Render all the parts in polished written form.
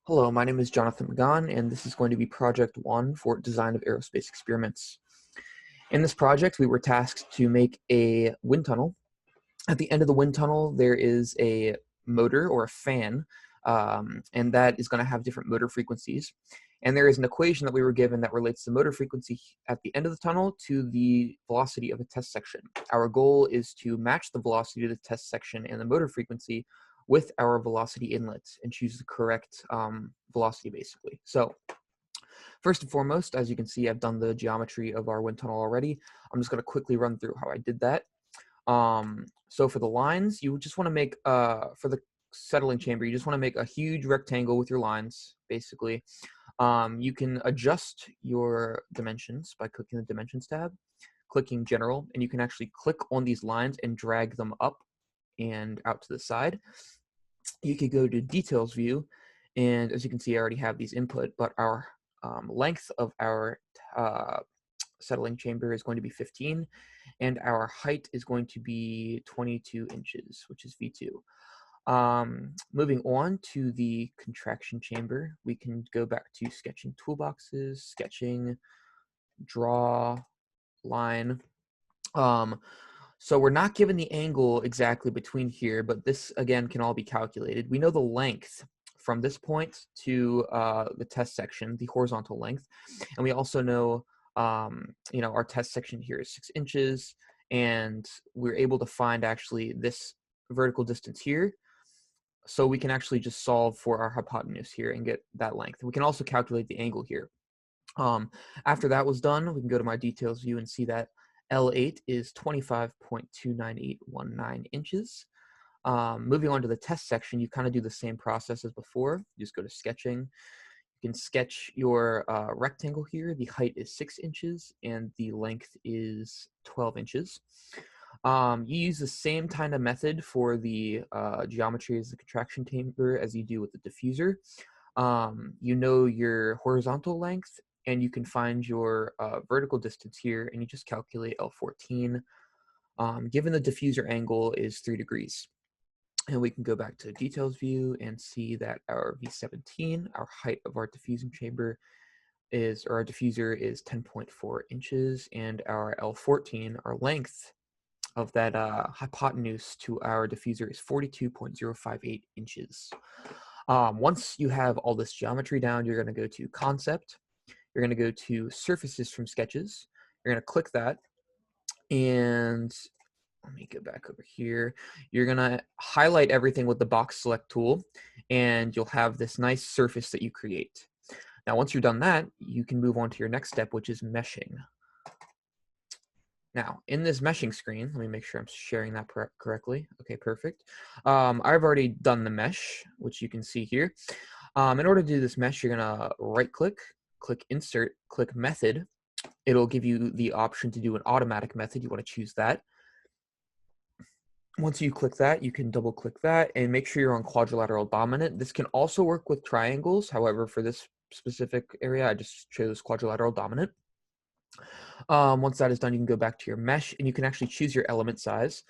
Hello, my name is Jonathan McGon, and this is going to be Project 1 for Design of Aerospace Experiments. In this project, we were tasked to make a wind tunnel. At the end of the wind tunnel, there is a motor or a fan, and that is going to have different motor frequencies. And there is an equation that we were given that relates the motor frequency at the end of the tunnel to the velocity of a test section. Our goal is to match the velocity of the test section and the motor frequency with our velocity inlet and choose the correct velocity, basically. So first and foremost, as you can see, I've done the geometry of our wind tunnel already. I'm just going to quickly run through how I did that. So for the lines, you just want to make, for the settling chamber, you just want to make a huge rectangle with your lines, basically. You can adjust your dimensions by clicking the Dimensions tab, clicking General, and you can actually click on these lines and drag them up and out to the side. You could go to Details View, and as you can see, I already have these input, but our length of our settling chamber is going to be 15, and our height is going to be 22 inches, which is V2. Moving on to the contraction chamber, we can go back to sketching toolboxes, sketching, draw, line. So we're not given the angle exactly between here, but this again can all be calculated. We know the length from this point to the test section, the horizontal length, and we also know our test section here is 6 inches, and we're able to find actually this vertical distance here. So we can actually just solve for our hypotenuse here and get that length. We can also calculate the angle here. After that was done, we can go to my details view and see that L8 is 25.29819 inches. Moving on to the test section, you kind of do the same process as before. You just go to sketching. You can sketch your rectangle here. The height is 6 inches and the length is 12 inches. You use the same kind of method for the geometry as the contraction chamber as you do with the diffuser. You know your horizontal length, and you can find your vertical distance here, and you just calculate L14. Given the diffuser angle is 3 degrees. And we can go back to details view and see that our V17, our height of our diffusing chamber is, or our diffuser is 10.4 inches, and our L14, our length of that hypotenuse to our diffuser is 42.058 inches. Once you have all this geometry down, you're going to go to Concept. You're going to go to Surfaces from Sketches. You're going to click that, and let me go back over here. You're going to highlight everything with the box select tool, and you'll have this nice surface that you create. Now, once you're done that, you can move on to your next step, which is meshing. Now, in this meshing screen, let me make sure I'm sharing that correctly. Okay, perfect. I've already done the mesh, which you can see here. In order to do this mesh, you're going to right-click, click Insert, click Method. It'll give you the option to do an automatic method. You want to choose that. Once you click that, you can double-click that and make sure you're on quadrilateral dominant. This can also work with triangles. However, for this specific area, I just chose quadrilateral dominant. Once that is done, you can go back to your mesh, and you can actually choose your element size,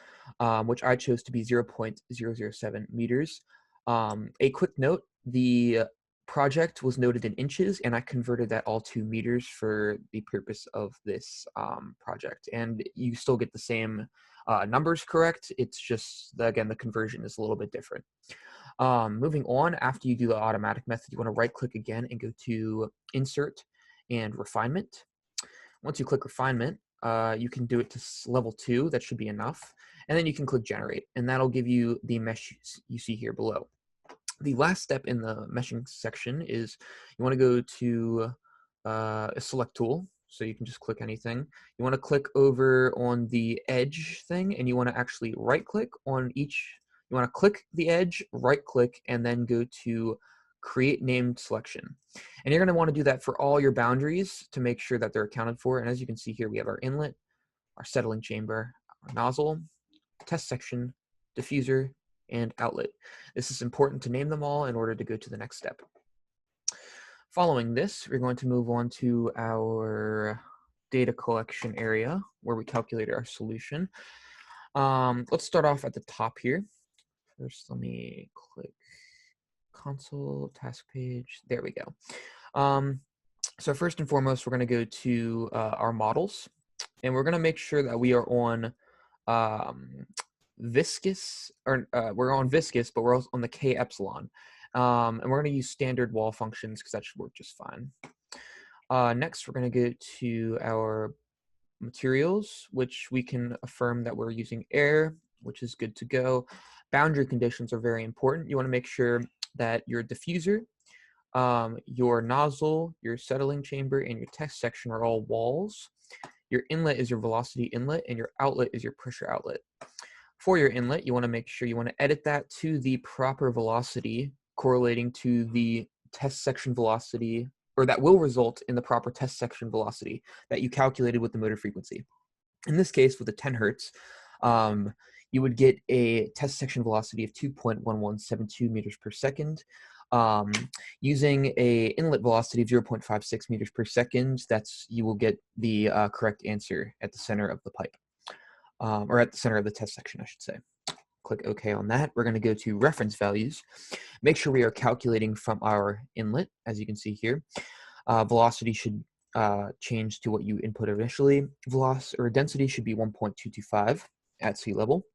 which I chose to be 0.007 meters. A quick note, the project was noted in inches, and I converted that all to meters for the purpose of this project. And you still get the same numbers correct. It's just, again, the conversion is a little bit different. Moving on, after you do the automatic method, you want to right-click again and go to Insert and Refinement. Once you click Refinement, you can do it to level 2. That should be enough. And then you can click Generate, and that'll give you the mesh you see here below. The last step in the meshing section is you want to go to a select tool. So you can just click anything. You want to click over on the edge thing, and you want to actually right-click on each. You want to click the edge, right-click, and then go to Create Named Selection. And you're going to want to do that for all your boundaries to make sure that they're accounted for. And as you can see here, we have our inlet, our settling chamber, our nozzle, test section, diffuser, and outlet. This is important to name them all in order to go to the next step. Following this, we're going to move on to our data collection area where we calculate our solution. Let's start off at the top here. First, let me click console task page. There we go. So first and foremost, we're going to go to our models, and we're going to make sure that we are on viscous, or we're on viscous, but we're also on the K epsilon. And we're going to use standard wall functions because that should work just fine. Next, we're going to go to our materials, which we can affirm that we're using air, which is good to go. Boundary conditions are very important. You want to make sure that your diffuser, your nozzle, your settling chamber, and your test section are all walls. Your inlet is your velocity inlet, and your outlet is your pressure outlet. For your inlet, you want to make sure you want to edit that to the proper velocity correlating to the test section velocity, or that will result in the proper test section velocity that you calculated with the motor frequency. In this case, with the 10 hertz, you would get a test section velocity of 2.1172 meters per second. Using a inlet velocity of 0.56 meters per second, you will get the correct answer at the center of the pipe, or at the center of the test section, I should say. Click OK on that. We're going to go to reference values. Make sure we are calculating from our inlet, as you can see here. Velocity should change to what you input initially. Density should be 1.225 at sea level.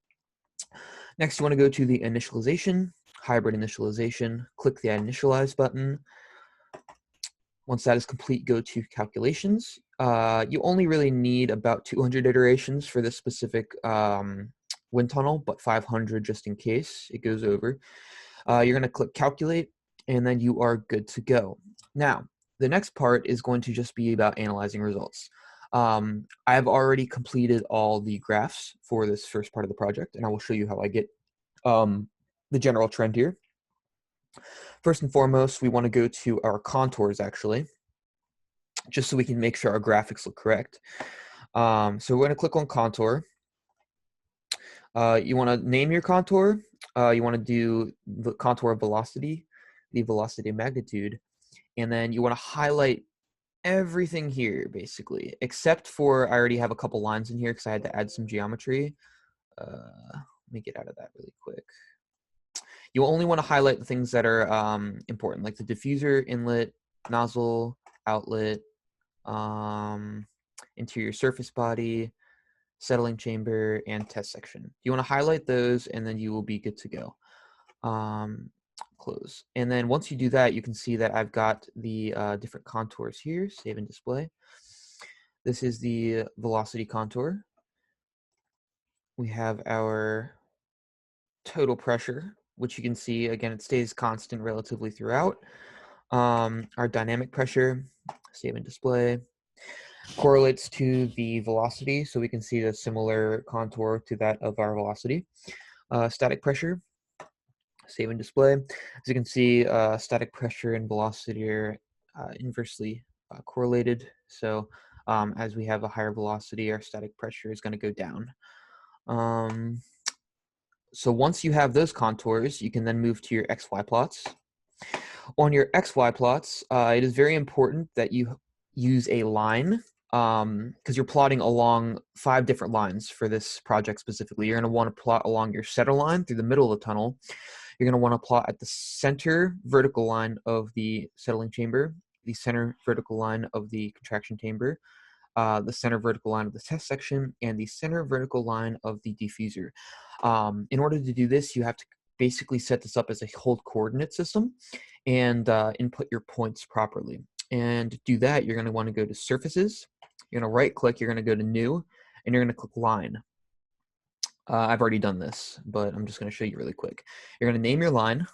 Next, you want to go to the initialization, hybrid initialization. Click the initialize button. Once that is complete, go to calculations. You only really need about 200 iterations for this specific wind tunnel, but 500 just in case it goes over. You're going to click calculate, and then you are good to go. Now, the next part is going to just be about analyzing results. I've already completed all the graphs for this first part of the project, and I will show you how I get the general trend here. First and foremost, we want to go to our contours, actually, just so we can make sure our graphics look correct. So we're going to click on contour. You want to name your contour. You want to do the contour of velocity, the velocity of magnitude, and then you want to highlight everything here, basically, except for I already have a couple lines in here because I had to add some geometry. Let me get out of that really quick. You only want to highlight the things that are important, like the diffuser, inlet, nozzle, outlet, interior surface body, settling chamber, and test section. You want to highlight those, and then you will be good to go. Close. And then once you do that, you can see that I've got the different contours here, save and display. This is the velocity contour. We have our total pressure, which you can see, again, it stays constant relatively throughout. Our dynamic pressure, save and display, correlates to the velocity, so we can see a similar contour to that of our velocity. Static pressure, save and display. As you can see, static pressure and velocity are inversely correlated. So as we have a higher velocity, our static pressure is going to go down. So once you have those contours, you can then move to your XY plots. On your XY plots, it is very important that you use a line because you're plotting along 5 different lines for this project specifically. You're going to want to plot along your center line through the middle of the tunnel. You're going to want to plot at the center vertical line of the settling chamber, the center vertical line of the contraction chamber, the center vertical line of the test section, and the center vertical line of the diffuser. In order to do this, you have to basically set this up as a whole coordinate system and input your points properly. And to do that, you're going to want to go to surfaces. You're going to right click, you're going to go to new, and you're going to click line. I've already done this, but I'm just going to show you really quick. You're going to name your line.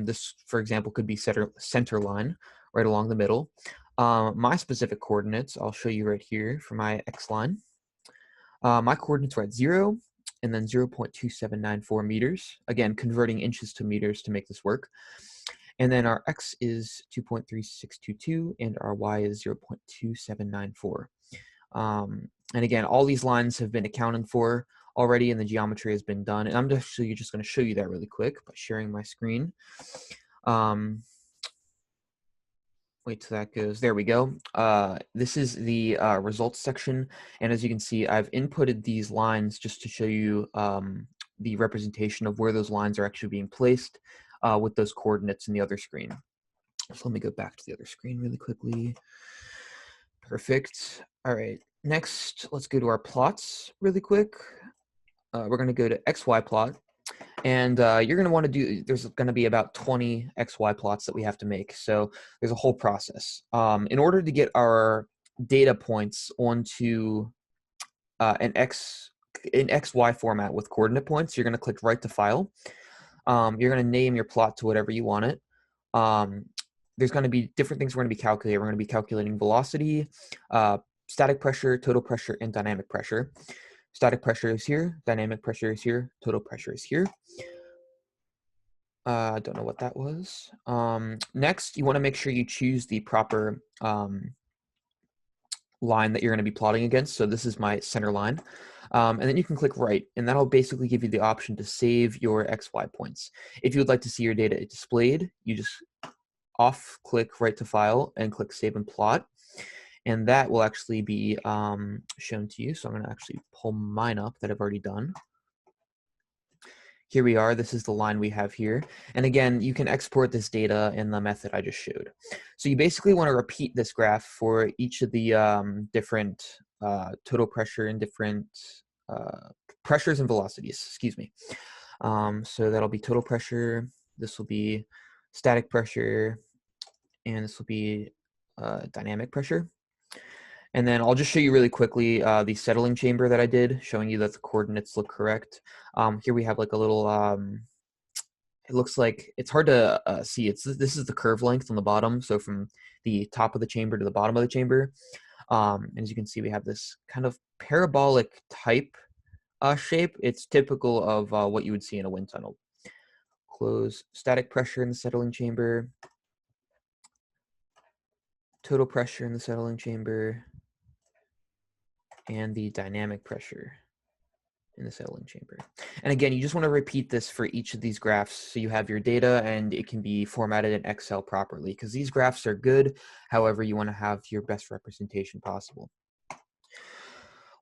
This, for example, could be center line right along the middle. My specific coordinates, I'll show you right here for my X line. My coordinates are at 0 and then 0.2794 meters. Again, converting inches to meters to make this work. And then our X is 2.3622 and our Y is 0.2794. And again, all these lines have been accounted for already and the geometry has been done. And I'm actually just going to show you that really quick by sharing my screen. Wait till that goes. There we go. This is the results section. And as you can see, I've inputted these lines just to show you the representation of where those lines are actually being placed with those coordinates in the other screen. So let me go back to the other screen really quickly. Perfect. All right, next, let's go to our plots really quick. We're going to go to XY plot. And you're going to want to do, there's going to be about 20 XY plots that we have to make. So there's a whole process. In order to get our data points onto an XY format with coordinate points, you're going to click right to file. You're going to name your plot to whatever you want it. There's going to be different things we're going to be calculating. We're going to be calculating velocity, static pressure, total pressure, and dynamic pressure. Static pressure is here, dynamic pressure is here, total pressure is here. I don't know what that was. Next, you want to make sure you choose the proper line that you're going to be plotting against. So this is my center line. And then you can click right, and that'll basically give you the option to save your XY points. If you would like to see your data displayed, you just click right to file and click save and plot. And that will actually be shown to you. So I'm going to actually pull mine up that I've already done. Here we are. This is the line we have here. And again, you can export this data in the method I just showed. So you basically want to repeat this graph for each of the different total pressure and different pressures and velocities, excuse me. So that'll be total pressure. This will be static pressure. And this will be dynamic pressure. And then I'll just show you really quickly the settling chamber that I did, showing you that the coordinates look correct. Here we have like a little, it looks like, it's hard to see. This is the curve length on the bottom. So from the top of the chamber to the bottom of the chamber. And as you can see, we have this kind of parabolic type shape. It's typical of what you would see in a wind tunnel. Close static pressure in the settling chamber. Total pressure in the settling chamber. And the dynamic pressure in the settling chamber. And again, you just want to repeat this for each of these graphs so you have your data and it can be formatted in Excel properly, because these graphs are good. However, you want to have your best representation possible.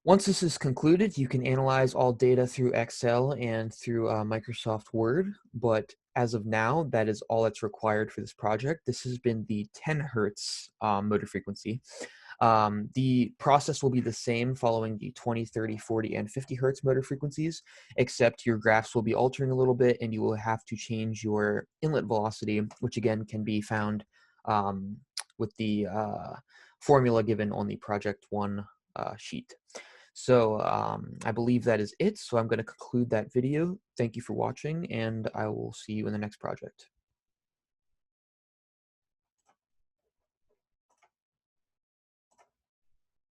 Once this is concluded, you can analyze all data through Excel and through Microsoft Word, but as of now, that is all that's required for this project. This has been the 10 Hertz motor frequency. The process will be the same following the 20, 30, 40, and 50 Hertz motor frequencies, except your graphs will be altering a little bit and you will have to change your inlet velocity, which again can be found with the formula given on the Project 1 sheet. So I believe that is it. So I'm going to conclude that video. Thank you for watching, and I will see you in the next project.